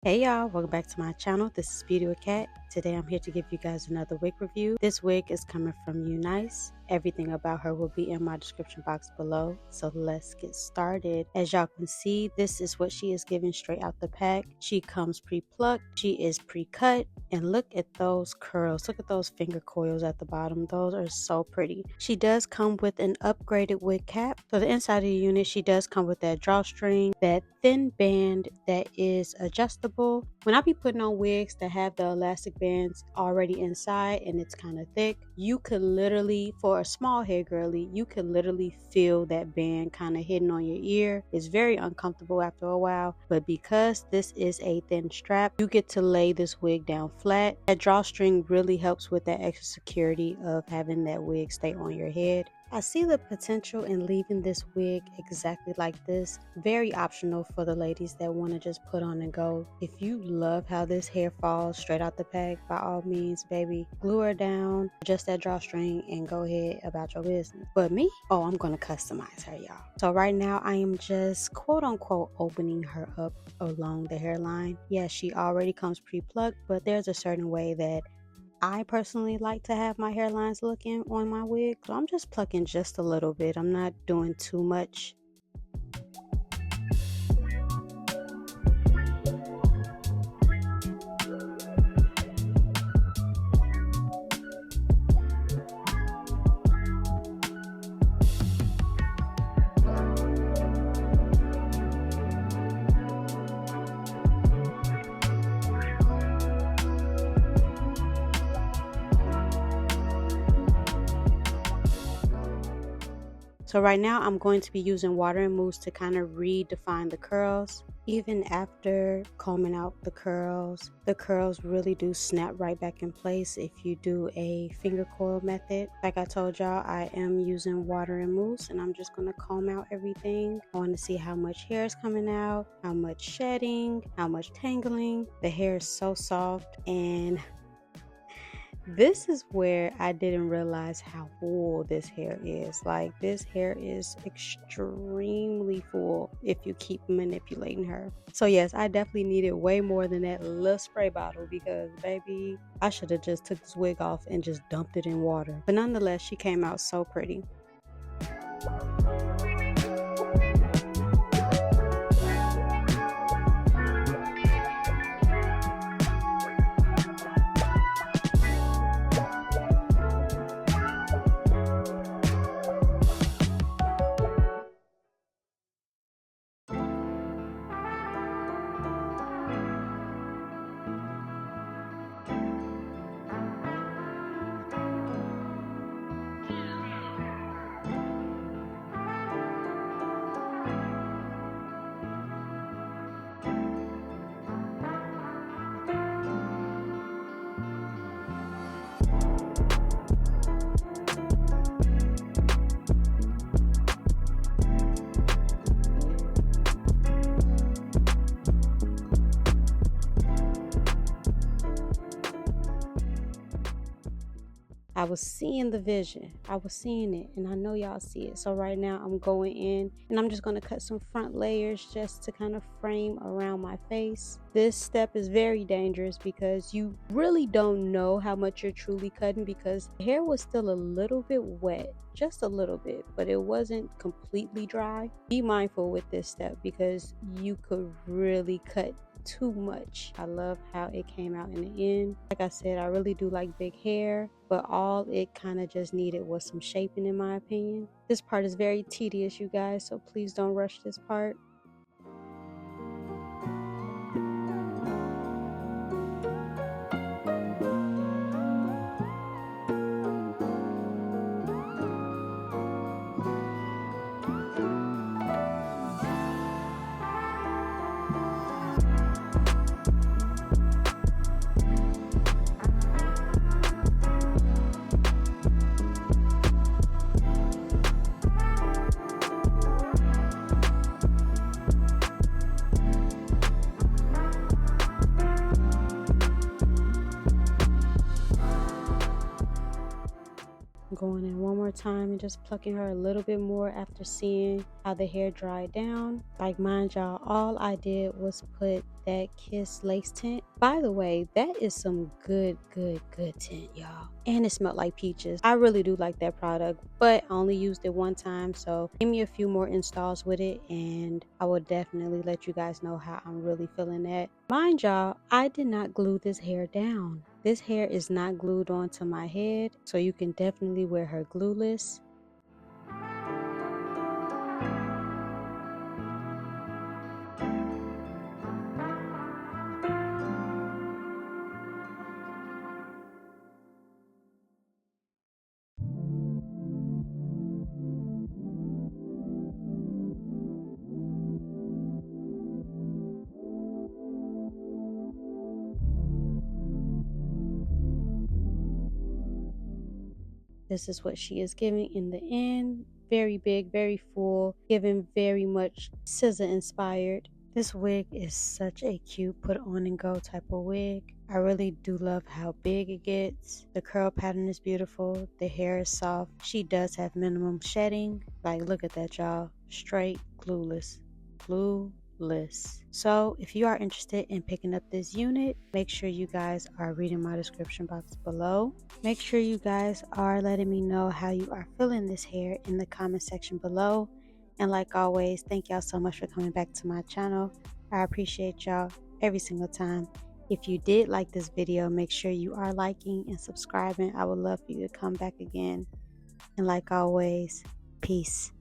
Hey y'all, welcome back to my channel. This is Beauty with Cat. Today I'm here to give you guys another wig review. This wig is coming from UNice. Everything about her will be in my description box below. So let's get started. As y'all can see, this is what she is giving straight out the pack. She comes pre-plucked, she is pre-cut, and look at those curls. Look at those finger coils at the bottom. Those are so pretty. She does come with an upgraded wig cap. So the inside of the unit, she does come with that drawstring, that thin band that is adjustable. When I be putting on wigs that have the elastic bands already inside and it's kind of thick, you could literally, for a small hair girly, you could literally feel that band kind of hidden on your ear. It's very uncomfortable after a while, but because this is a thin strap, you get to lay this wig down flat. That drawstring really helps with that extra security of having that wig stay on your head. I see the potential in leaving this wig exactly like this. Very optional for the ladies that want to just put on and go. If you love how this hair falls straight out the pack, by all means, baby, glue her down, adjust that drawstring, and go ahead about your business. But me, oh, I'm going to customize her, y'all. So right now, I am just quote unquote opening her up along the hairline. Yes, she already comes pre-plucked, but there's a certain way that I personally like to have my hairlines looking on my wig, so I'm just plucking just a little bit. I'm not doing too much. So right now I'm going to be using water and mousse to kind of redefine the curls. Even after combing out the curls really do snap right back in place if you do a finger coil method. Like I told y'all, I am using water and mousse, and I'm just going to comb out everything. I want to see how much hair is coming out, how much shedding, how much tangling. The hair is so soft, and this is where I didn't realize how full this hair is. Like, this hair is extremely full if you keep manipulating her. So yes, I definitely needed way more than that little spray bottle, because baby, I should have just took this wig off and just dumped it in water. But nonetheless, she came out so pretty. I was seeing the vision. I was seeing it, and I know y'all see it. So right now I'm going in and I'm just going to cut some front layers just to kind of frame around my face. This step is very dangerous because you really don't know how much you're truly cutting, because the hair was still a little bit wet, just a little bit, but it wasn't completely dry. Be mindful with this step because you could really cut too much. I love how it came out in the end. Like I said, I really do like big hair, but all it kind of just needed was some shaping, in my opinion. This part is very tedious, you guys, so please don't rush this part. Going in one more time and just plucking her a little bit more after seeing how the hair dried down. Like, mind y'all, all I did was put that Kiss lace tint. By the way, that is some good tint, y'all. And it smelled like peaches. I really do like that product, but I only used it one time, so give me a few more installs with it and I will definitely let you guys know how I'm really feeling that. Mind y'all, I did not glue this hair down. This hair is not glued onto my head, so you can definitely wear her glueless. This is what she is giving in the end. Very big, very full, giving very much scissor inspired. This wig is such a cute put on and go type of wig. I really do love how big it gets. The curl pattern is beautiful. The hair is soft. She does have minimum shedding. Like, look at that, y'all. Straight glueless. Glueless. So if you are interested in picking up this unit, make sure you guys are reading my description box below. Make sure you guys are letting me know how you are feeling this hair in the comment section below. And like always, thank y'all so much for coming back to my channel. I appreciate y'all every single time. If you did like this video, make sure you are liking and subscribing. I would love for you to come back again. And like always, peace.